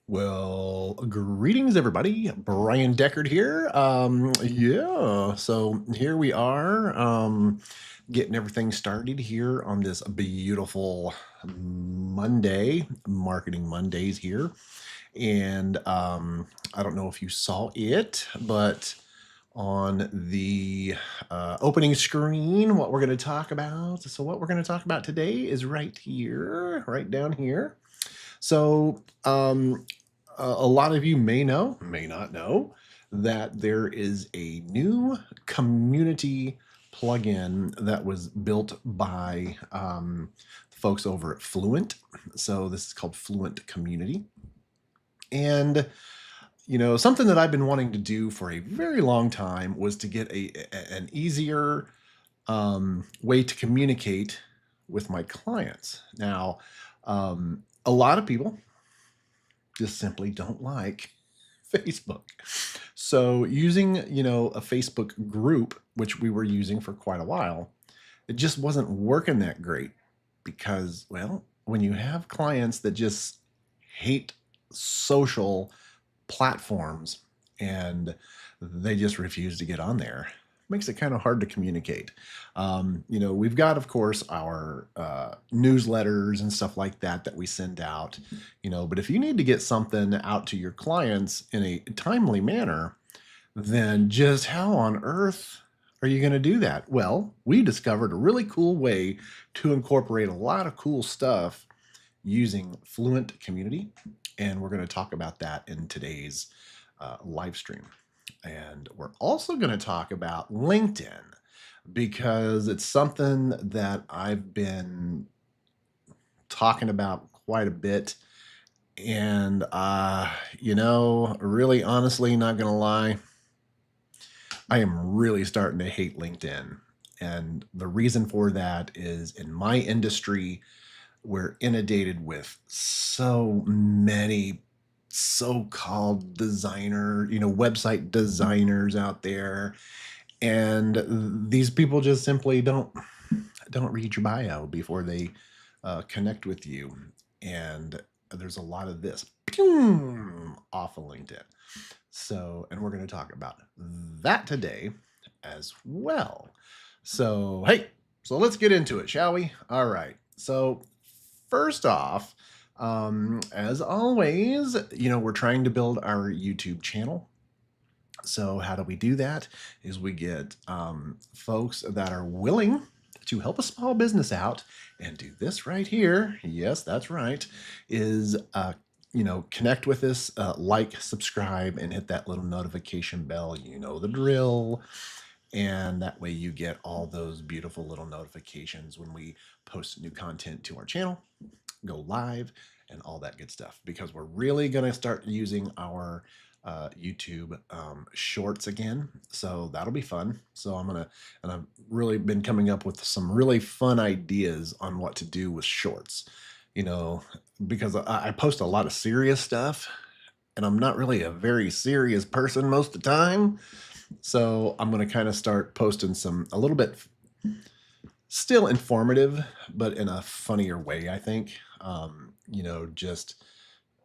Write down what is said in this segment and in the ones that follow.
Well, greetings, everybody. Brian Deckard here. Yeah, so here we are, getting everything started here on this beautiful Monday, Marketing Mondays here. And I don't know if you saw it, but on the opening screen, what we're going to talk about. So, what we're going to talk about today is right here, right down here. So, a lot of you may know, may not know, that there is a new community plugin that was built by folks over at Fluent. So, this is called Fluent Community. And something that I've been wanting to do for a very long time was to get an easier way to communicate with my clients. Now, a lot of people just simply don't like Facebook. So using, a Facebook group, which we were using for quite a while, it just wasn't working that great because, well, when you have clients that just hate social platforms and they just refuse to get on there, makes it kind of hard to communicate. We've got, of course, our newsletters and stuff like that that we send out, but if you need to get something out to your clients in a timely manner, then just how on earth are you going to do that? Well, we discovered a really cool way to incorporate a lot of cool stuff using Fluent Community, and we're going to talk about that in today's live stream. And we're also going to talk about LinkedIn because it's something that I've been talking about quite a bit. And, really honestly, not going to lie, I am really starting to hate LinkedIn. And the reason for that is in my industry, we're inundated with so many so-called website designers out there, and these people just simply don't read your bio before they connect with you. And there's a lot of this off of LinkedIn. So, and we're going to talk about that today as well. So, hey, so let's get into it, shall we? All right. So, first off, as always, we're trying to build our YouTube channel. So how do we do that? Is we get folks that are willing to help a small business out and do this right here. Yes, that's right. Is connect with us, like, subscribe, and hit that little notification bell. You know the drill. And that way you get all those beautiful little notifications when we post new content to our channel, go live, and all that good stuff. Because we're really going to start using our YouTube shorts again. So that'll be fun. So and I've really been coming up with some really fun ideas on what to do with shorts, because I post a lot of serious stuff and I'm not really a very serious person most of the time. So I'm going to kind of start posting a little bit still informative, but in a funnier way, I think, just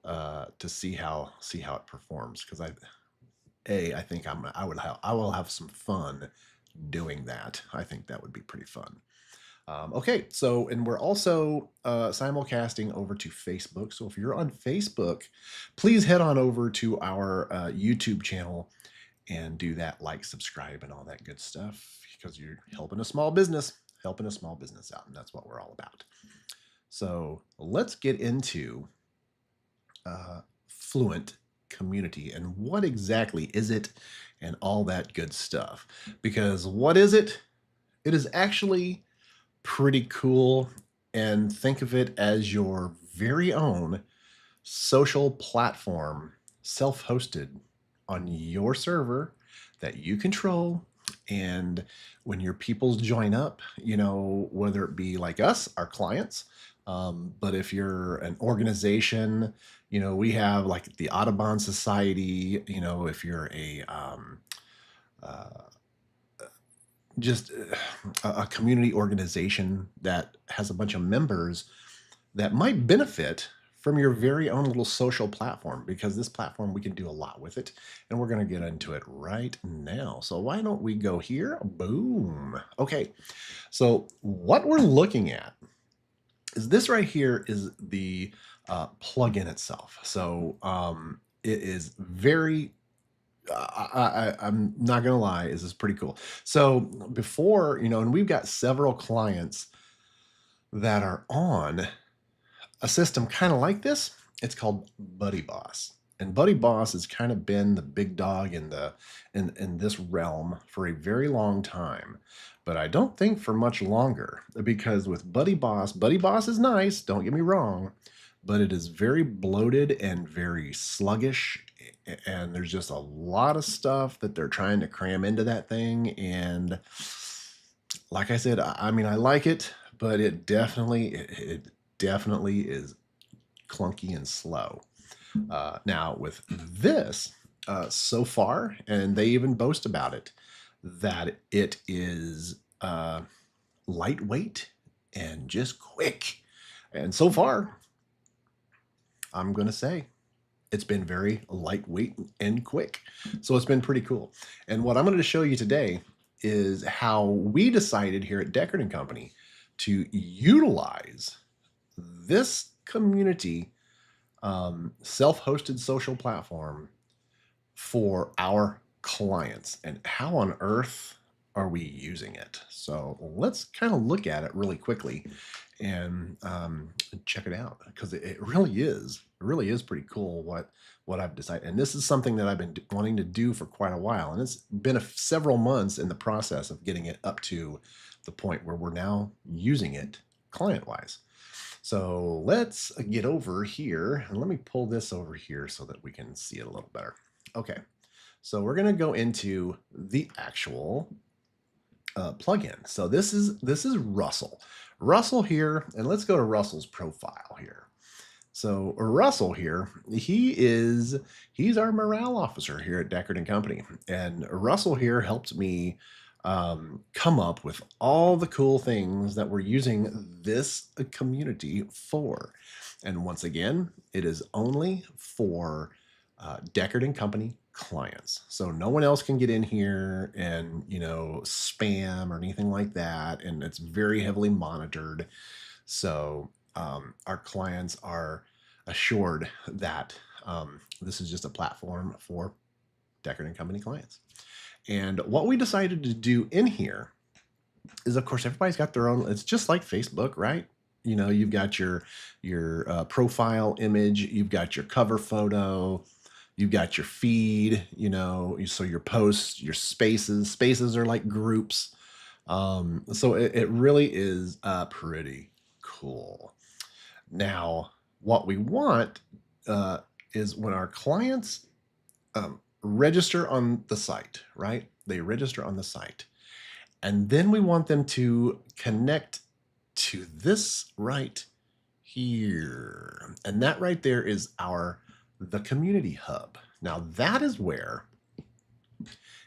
to see how it performs. Cause I think I will have some fun doing that. I think that would be pretty fun. Okay, so, and we're also simulcasting over to Facebook. So if you're on Facebook, please head on over to our YouTube channel and do that, like, subscribe, and all that good stuff, because you're helping a small business out, and that's what we're all about. So let's get into Fluent Community and what exactly is it and all that good stuff. Because what is it? It is actually pretty cool, and think of it as your very own social platform, self-hosted on your server that you control. And when your peoples join up, whether it be like us, our clients, but if you're an organization, we have like the Audubon Society, if you're uh, just a community organization that has a bunch of members that might benefit from your very own little social platform, because this platform, we can do a lot with it. And we're going to get into it right now. So why don't we go here? Boom. Okay. So what we're looking at is this right here is the plugin itself. So it is very I'm not gonna lie, this is pretty cool. So before, and we've got several clients that are on a system kind of like this. It's called Buddy Boss. And Buddy Boss has kind of been the big dog in this realm for a very long time. But I don't think for much longer, because with Buddy Boss is nice, don't get me wrong, but it is very bloated and very sluggish. And there's just a lot of stuff that they're trying to cram into that thing. And like I said, I mean, I like it, but it definitely is clunky and slow. Now with this, so far, and they even boast about it, that it is lightweight and just quick. And so far, I'm going to say it's been very lightweight and quick. So it's been pretty cool. And what I'm going to show you today is how we decided here at Deckard & Company to utilize this community self-hosted social platform for our clients, and how on earth are we using it. So let's kind of look at it really quickly and check it out, because it really is pretty cool what I've decided. And this is something that I've been wanting to do for quite a while, and it's been several months in the process of getting it up to the point where we're now using it client-wise. So let's get over here, and let me pull this over here so that we can see it a little better. Okay, so we're going to go into the actual plugin. So this is Russell here, and let's go to Russell's profile here. So Russell here, he's our morale officer here at Deckard & Company, and Russell here helped me come up with all the cool things that we're using this community for. And once again, it is only for Deckard & Company clients. So no one else can get in here and, spam or anything like that. And it's very heavily monitored. So our clients are assured that this is just a platform for Deckard & Company clients. And what we decided to do in here is, of course, everybody's got their own. It's just like Facebook, right? You've got your profile image, you've got your cover photo, you've got your feed, so your posts, your spaces are like groups. So it really is pretty cool. Now, what we want is when our clients register on the site, right? They register on the site. And then we want them to connect to this right here. And that right there is the community hub. Now that is where,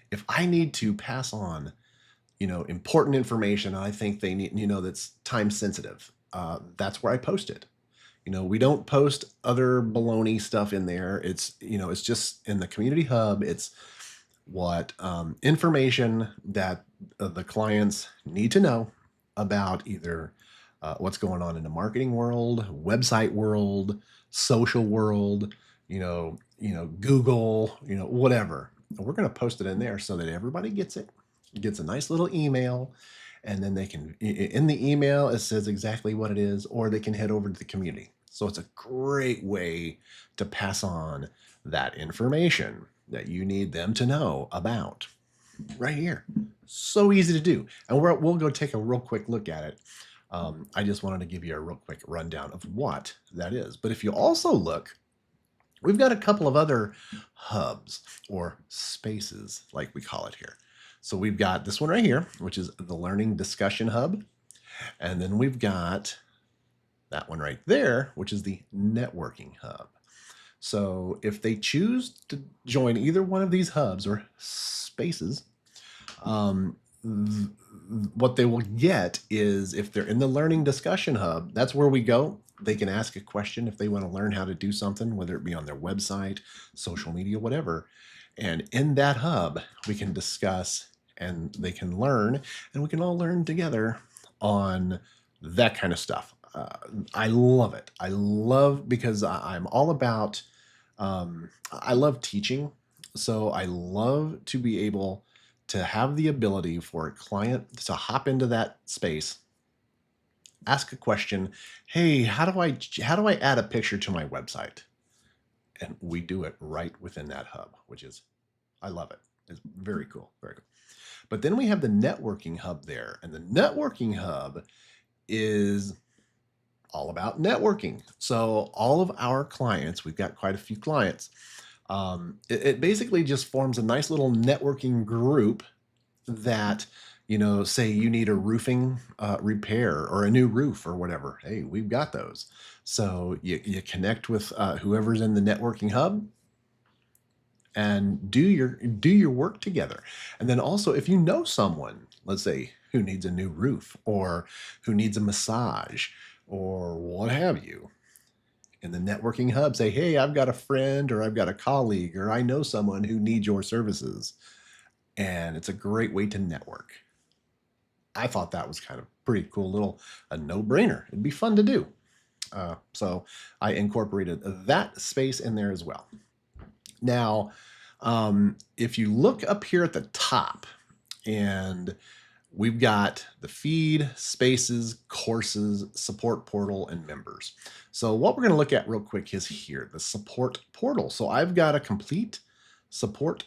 if I need to pass on, important information, I think they need, that's time sensitive, that's where I post it. We don't post other baloney stuff in there. It's, it's just in the community hub. It's what information that the clients need to know about either what's going on in the marketing world, website world, social world, Google, whatever. We're going to post it in there so that everybody gets it, gets a nice little email. And then they can, in the email, it says exactly what it is, or they can head over to the community. So it's a great way to pass on that information that you need them to know about right here. So easy to do. And we'll go take a real quick look at it. I just wanted to give you a real quick rundown of what that is. But if you also look, we've got a couple of other hubs or spaces, like we call it here. So we've got this one right here, which is the Learning Discussion Hub. And then we've got that one right there, which is the Networking Hub. So if they choose to join either one of these hubs or spaces, what they will get is, if they're in the Learning Discussion Hub, that's where we go. They can ask a question if they want to learn how to do something, whether it be on their website, social media, whatever. And in that hub, we can discuss and they can learn, and we can all learn together on that kind of stuff. I love it. I love because I'm all about, I love teaching. So I love to be able to have the ability for a client to hop into that space, ask a question. Hey, how do I add a picture to my website? And we do it right within that hub, which is, I love it. It's very cool. Very cool. But then we have the networking hub there, and the networking hub is all about networking. So all of our clients, we've got quite a few clients. It basically just forms a nice little networking group that, say you need a roofing repair or a new roof or whatever. Hey, we've got those. So you connect with whoever's in the networking hub and do your work together. And then also, if you know someone, let's say, who needs a new roof or who needs a massage or what have you, in the networking hub, say, hey, I've got a friend or I've got a colleague or I know someone who needs your services. And it's a great way to network. I thought that was kind of pretty cool, little a no-brainer. It'd be fun to do. So I incorporated that space in there as well. Now, if you look up here at the top, and we've got the feed, spaces, courses, support portal, and members. So what we're going to look at real quick is here, the support portal. So I've got a complete support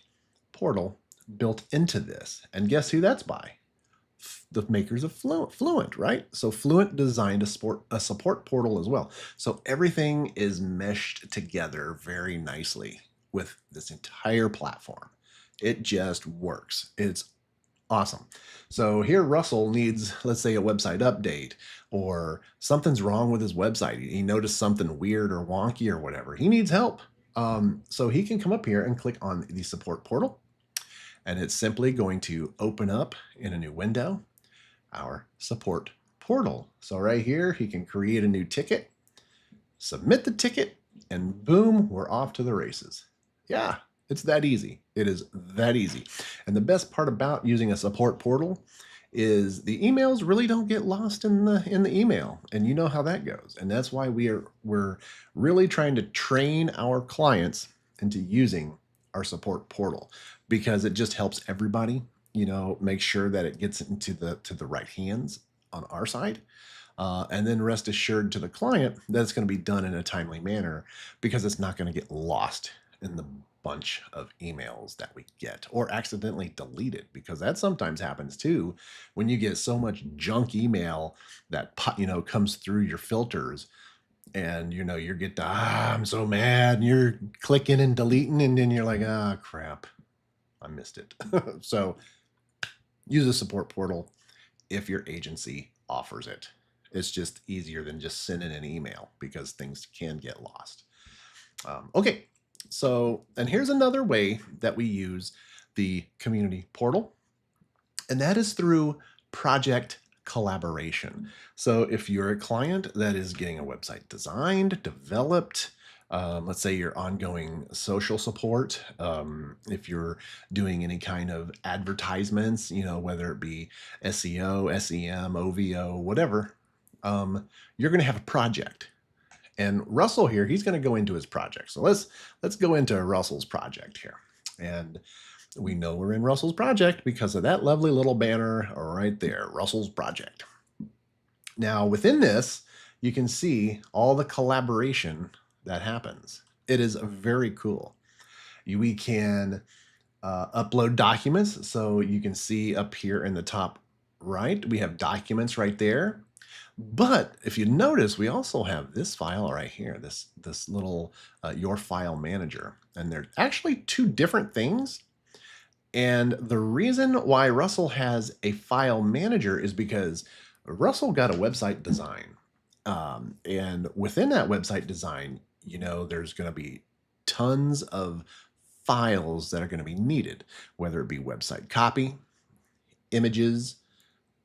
portal built into this. And guess who that's by? The makers of Fluent, right? So Fluent designed a support portal as well. So everything is meshed together very nicely with this entire platform. It just works. It's awesome. So here Russell needs, let's say, a website update, or something's wrong with his website. He noticed something weird or wonky or whatever. He needs help. So he can come up here and click on the support portal, and it's simply going to open up in a new window our support portal. So right here, he can create a new ticket, submit the ticket, and boom, we're off to the races. Yeah, it's that easy. It is that easy. And the best part about using a support portal is the emails really don't get lost in the email, and you know how that goes. And that's why we're really trying to train our clients into using our support portal, because it just helps everybody, make sure that it gets into the right hands on our side. And then rest assured to the client that it's going to be done in a timely manner, because it's not going to get lost in the bunch of emails that we get or accidentally deleted, because that sometimes happens too when you get so much junk email that comes through your filters, and you get I'm so mad, and you're clicking and deleting, and then you're like, crap, I missed it. So use a support portal if your agency offers it. It's just easier than just sending an email, because things can get lost. Okay, so, and here's another way that we use the community portal, and that is through project collaboration. So if you're a client that is getting a website designed, developed, let's say you're ongoing social support, if you're doing any kind of advertisements, whether it be SEO, SEM, OVO, whatever, you're going to have a project. And Russell here, he's going to go into his project. So let's go into Russell's project here. And we know we're in Russell's project because of that lovely little banner right there, Russell's project. Now within this, you can see all the collaboration that happens. It is very cool. We can upload documents. So you can see up here in the top right, we have documents right there. But if you notice, we also have this file right here, this little your file manager. And they're actually two different things. And the reason why Russell has a file manager is because Russell got a website design. And within that website design, there's going to be tons of files that are going to be needed, whether it be website copy, images,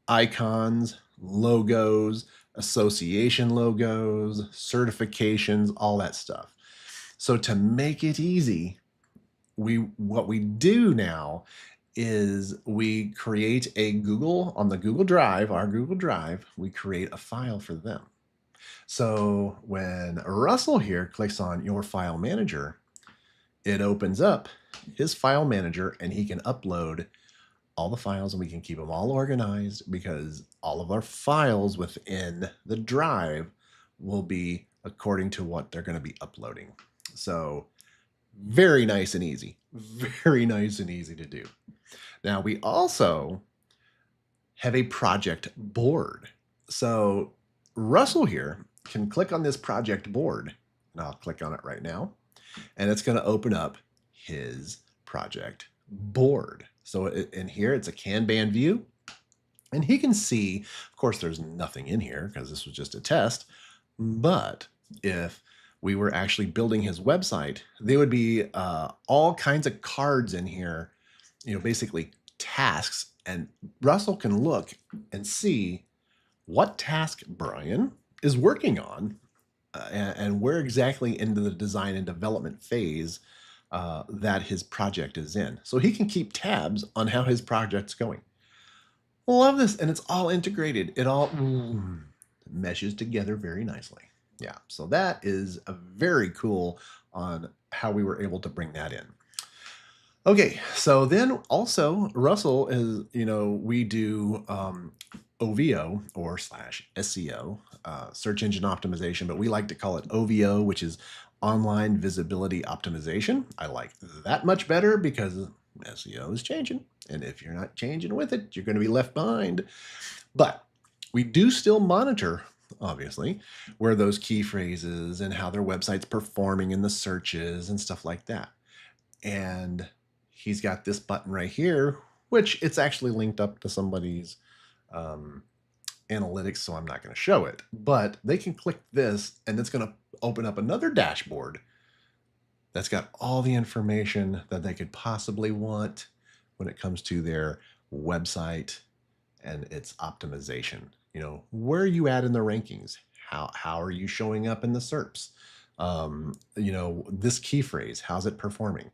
icons, logos, association logos, certifications, all that stuff. So to make it easy, what we do now is we create a Google on the Google Drive, our Google Drive, we create a file for them. So when Russell here clicks on your file manager, it opens up his file manager and he can upload all the files and we can keep them all organized because all of our files within the drive will be according to what they're going to be uploading. So very nice and easy, very nice and easy to do. Now we also have a project board. So Russell here can click on this project board, and I'll click on it right now, and it's going to open up his project board. So in here, it's a Kanban view, and he can see, of course, there's nothing in here because this was just a test, but if we were actually building his website, there would be all kinds of cards in here, basically tasks, and Russell can look and see what task Brian is working on and where exactly into the design and development phase that his project is in. So he can keep tabs on how his project's going. Love this, and it's all integrated. It all meshes together very nicely. Yeah, so that is a very cool on how we were able to bring that in. Okay, so then also Russell is, we do OVO or /SEO, search engine optimization, but we like to call it OVO, which is online visibility optimization. I like that much better because SEO is changing. And if you're not changing with it, you're going to be left behind. But we do still monitor, obviously, where those key phrases and how their website's performing in the searches and stuff like that. And he's got this button right here, which it's actually linked up to somebody's analytics, so I'm not going to show it. But they can click this, and it's going to open up another dashboard that's got all the information that they could possibly want when it comes to their website and its optimization. Where are you at in the rankings? How are you showing up in the SERPs? This key phrase, how's it performing?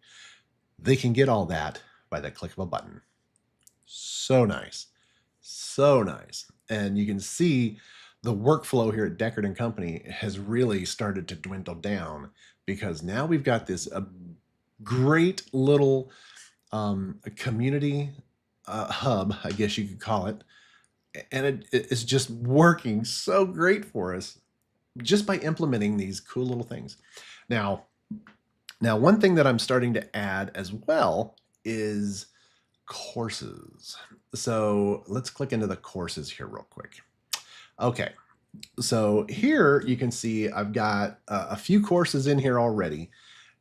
They can get all that by the click of a button. So nice. So nice. And you can see the workflow here at Deckard & Company has really started to dwindle down because now we've got this great little community hub, I guess you could call it. And it's just working so great for us just by implementing these cool little things. Now, one thing that I'm starting to add as well is courses. So let's click into the courses here real quick. Okay, so here you can see I've got a few courses in here already.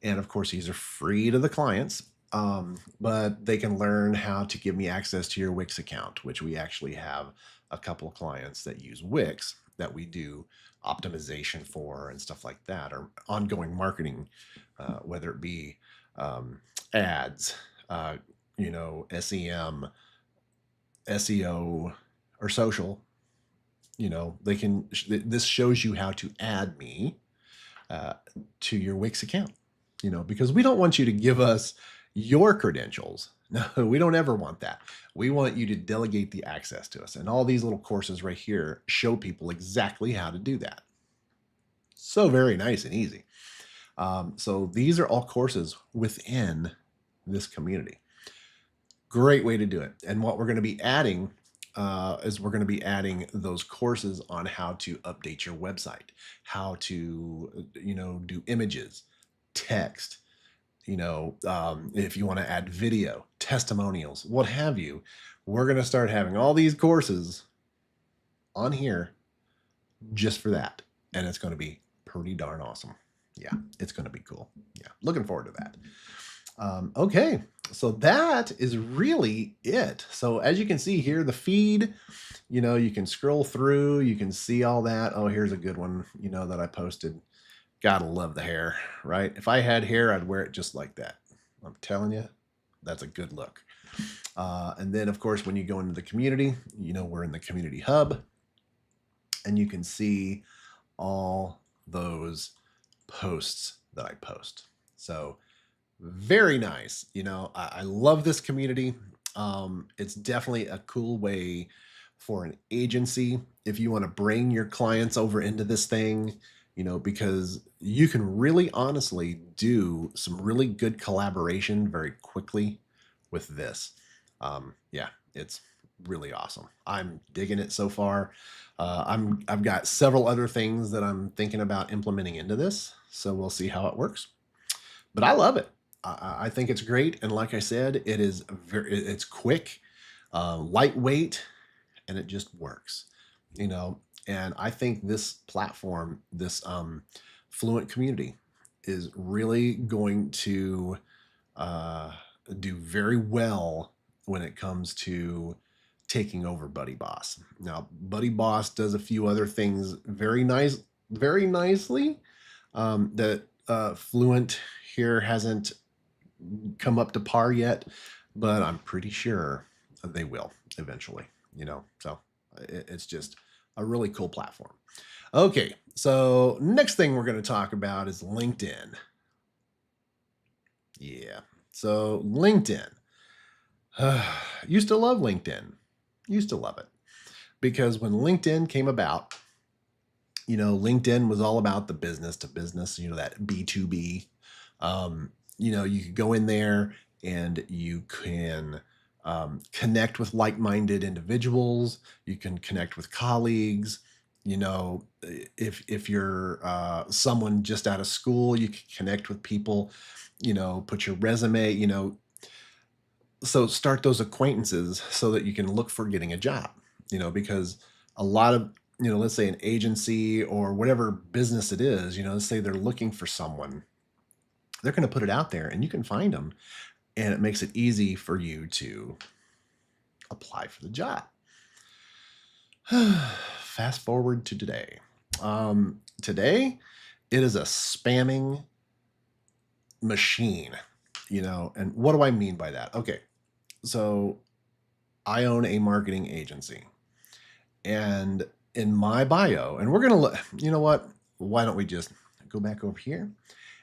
And of course, these are free to the clients, but they can learn how to give me access to your Wix account, which we actually have a couple of clients that use Wix that we do optimization for and stuff like that, or ongoing marketing, whether it be ads, SEM, SEO, or social. This shows you how to add me to your Wix account, because we don't want you to give us your credentials. No, we don't ever want that. We want you to delegate the access to us. And all these little courses right here show people exactly how to do that. So very nice and easy. So these are all courses within this community. Great way to do it. And what we're going to be adding is we're going to be adding those courses on how to update your website, how to, do images, text, if you want to add video, testimonials, what have you. We're going to start having all these courses on here just for that. And it's going to be pretty darn awesome. Yeah, it's going to be cool. Yeah, looking forward to that. Okay, so that is really it. So as you can see here, the feed, you can scroll through, you can see all that. Oh, here's a good one, that I posted. Gotta love the hair, right? If I had hair, I'd wear it just like that. I'm telling you, that's a good look. And then, of course, when you go into the community, we're in the community hub. and you can see all those posts that I post. So very nice. I love this community. It's definitely a cool way for an agency if you want to bring your clients over into this thing, because you can really honestly do some really good collaboration very quickly with this. Yeah, it's really awesome. I'm digging it so far. I've got several other things that I'm thinking about implementing into this, so we'll see how it works. But I love it. I think it's great, and like I said, it's quick, lightweight, and it just works. You know, and I think this platform, this Fluent Community, is really going to uh, do very well when it comes to taking over Buddy Boss. Now, Buddy Boss does a few other things very nicely, that Fluent here hasn't come up to par yet, but I'm pretty sure they will eventually. So it's just a really cool platform. Okay, so next thing we're going to talk about is LinkedIn. Yeah, so LinkedIn. Used to love LinkedIn. Used to love it because when LinkedIn came about, LinkedIn was all about the business to business, that B2B. You could go in there and you can connect with like-minded individuals. You can connect with colleagues. If you're someone just out of school, you can connect with people, put your resume, so start those acquaintances so that you can look for getting a job, because a lot of, let's say an agency or whatever business it is, let's say they're looking for someone, they're going to put it out there and you can find them, and it makes it easy for you to apply for the job. Fast forward to today. Today, it is a spamming machine, and what do I mean by that? Okay, so I own a marketing agency, and in my bio, and we're going to look, you know what? Why don't we just go back over here,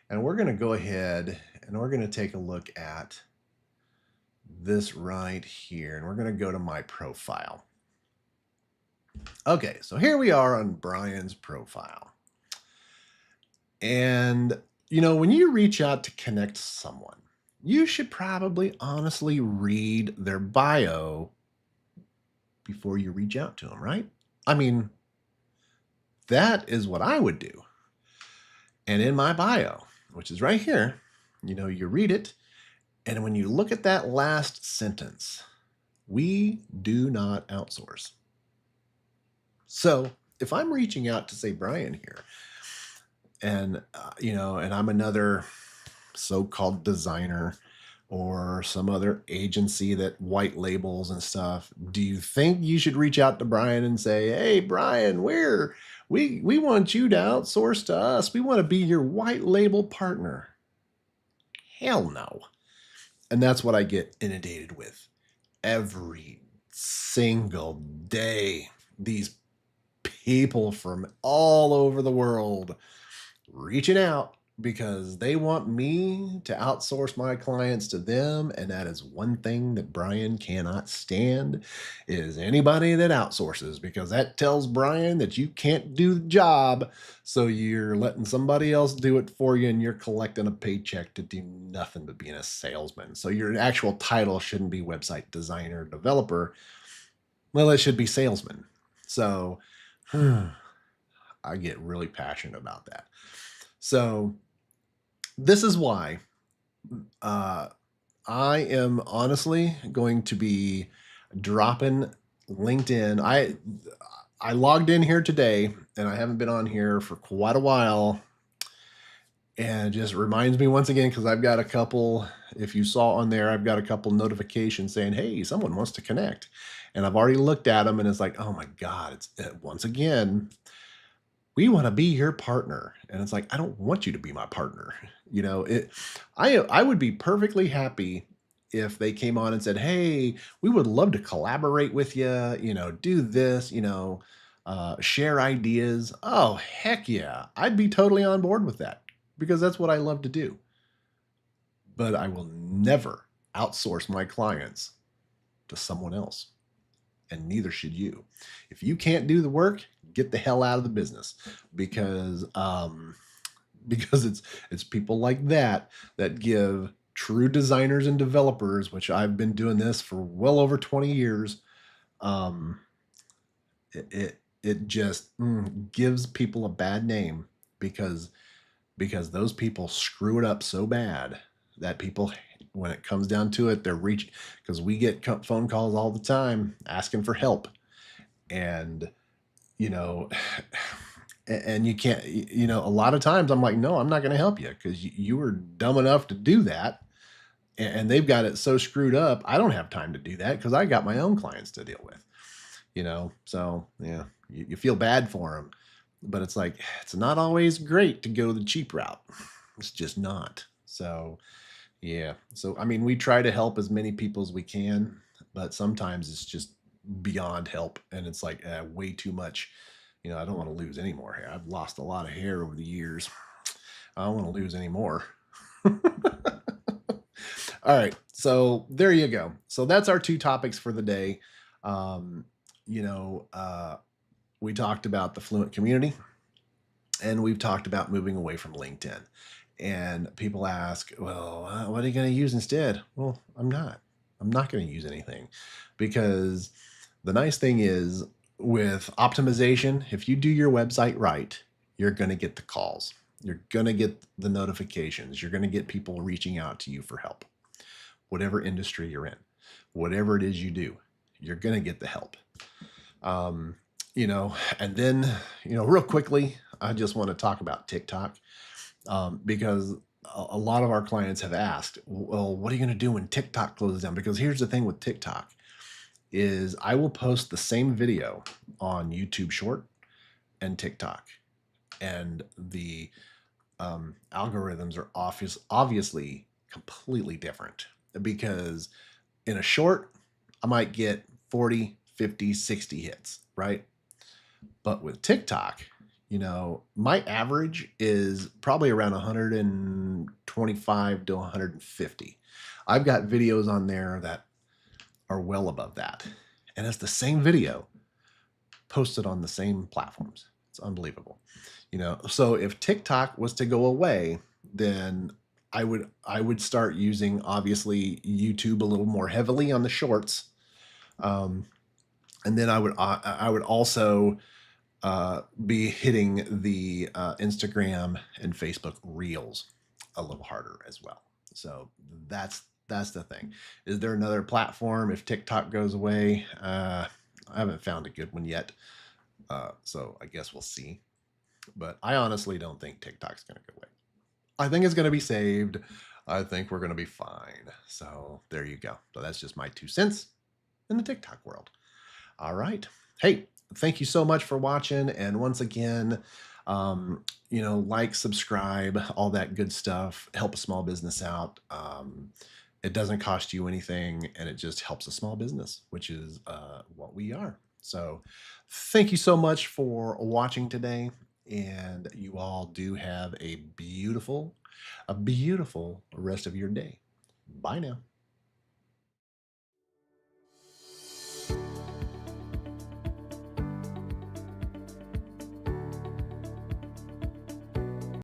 and we're going to go ahead and we're going to take a look at this right here, and we're going to go to my profile. Okay, so here we are on Brian's profile. And, when you reach out to connect someone, you should probably honestly read their bio before you reach out to them, right? I mean, that is what I would do. And in my bio, which is right here, you read it. And when you look at that last sentence, we do not outsource. So if I'm reaching out to say Brian here, and and I'm another so-called designer or some other agency that white labels and stuff, do you think you should reach out to Brian and say, hey Brian, we want you to outsource to us, we want to be your white label partner? Hell no. And that's what I get inundated with every single day. These people from all over the world reaching out because they want me to outsource my clients to them. And that is one thing that Brian cannot stand, is anybody that outsources, because that tells Brian that you can't do the job. So you're letting somebody else do it for you, and you're collecting a paycheck to do nothing but being a salesman. So your actual title shouldn't be website designer, developer. Well, it should be salesman. So I get really passionate about that. So this is why I am honestly going to be dropping LinkedIn. I logged in here today, and I haven't been on here for quite a while. And it just reminds me once again, because I've got a couple, if you saw on there, I've got a couple notifications saying, hey, someone wants to connect. And I've already looked at them, and it's like, oh my God, it's once again, we want to be your partner. And it's like, I don't want you to be my partner. I would be perfectly happy if they came on and said, hey, we would love to collaborate with you, do this, share ideas. Oh, heck yeah. I'd be totally on board with that because that's what I love to do. But I will never outsource my clients to someone else, and neither should you. If you can't do the work, get the hell out of the business because because it's people like that that give true designers and developers, which I've been doing this for well over 20 years. Um, it just gives people a bad name because those people screw it up so bad that people, when it comes down to it, they're reaching, because we get phone calls all the time asking for help. And you know and you can't, a lot of times I'm like, no, I'm not going to help you because you were dumb enough to do that. And they've got it so screwed up, I don't have time to do that because I got my own clients to deal with. So yeah, you feel bad for them, but it's like, it's not always great to go the cheap route. It's just not. So yeah, so I mean, we try to help as many people as we can, but sometimes it's just beyond help, and it's like way too much. I don't want to lose any more hair. I've lost a lot of hair over the years. I don't want to lose any more. All right, so there you go. So that's our two topics for the day. Um, you know, uh, we talked about the Fluent Community, and we've talked about moving away from LinkedIn. And people ask, well, what are you going to use instead? Well, I'm not. I'm not going to use anything, because the nice thing is, with optimization, if you do your website right, you're going to get the calls. You're going to get the notifications. You're going to get people reaching out to you for help. Whatever industry you're in, whatever it is you do, you're going to get the help. And then, real quickly, I just want to talk about TikTok, because a lot of our clients have asked, well, what are you going to do when TikTok closes down? Because here's the thing with TikTok is I will post the same video on YouTube Short and TikTok, and the algorithms are obviously completely different, because in a short, I might get 40, 50, 60 hits, right? But with TikTok, my average is probably around 125 to 150. I've got videos on there that are well above that. And it's the same video posted on the same platforms. It's unbelievable. So if TikTok was to go away, then I would start using, obviously, YouTube a little more heavily on the shorts. And then I would also be hitting the Instagram and Facebook Reels a little harder as well. So that's the thing. Is there another platform if TikTok goes away? I haven't found a good one yet. So I guess we'll see. But I honestly don't think TikTok's going to go away. I think it's going to be saved. I think we're going to be fine. So there you go. So that's just my 2 cents in the TikTok world. All right. Hey, thank you so much for watching. And once again, like, subscribe, all that good stuff. Help a small business out. It doesn't cost you anything, and it just helps a small business, which is what we are. So thank you so much for watching today. And you all do have a beautiful rest of your day. Bye now.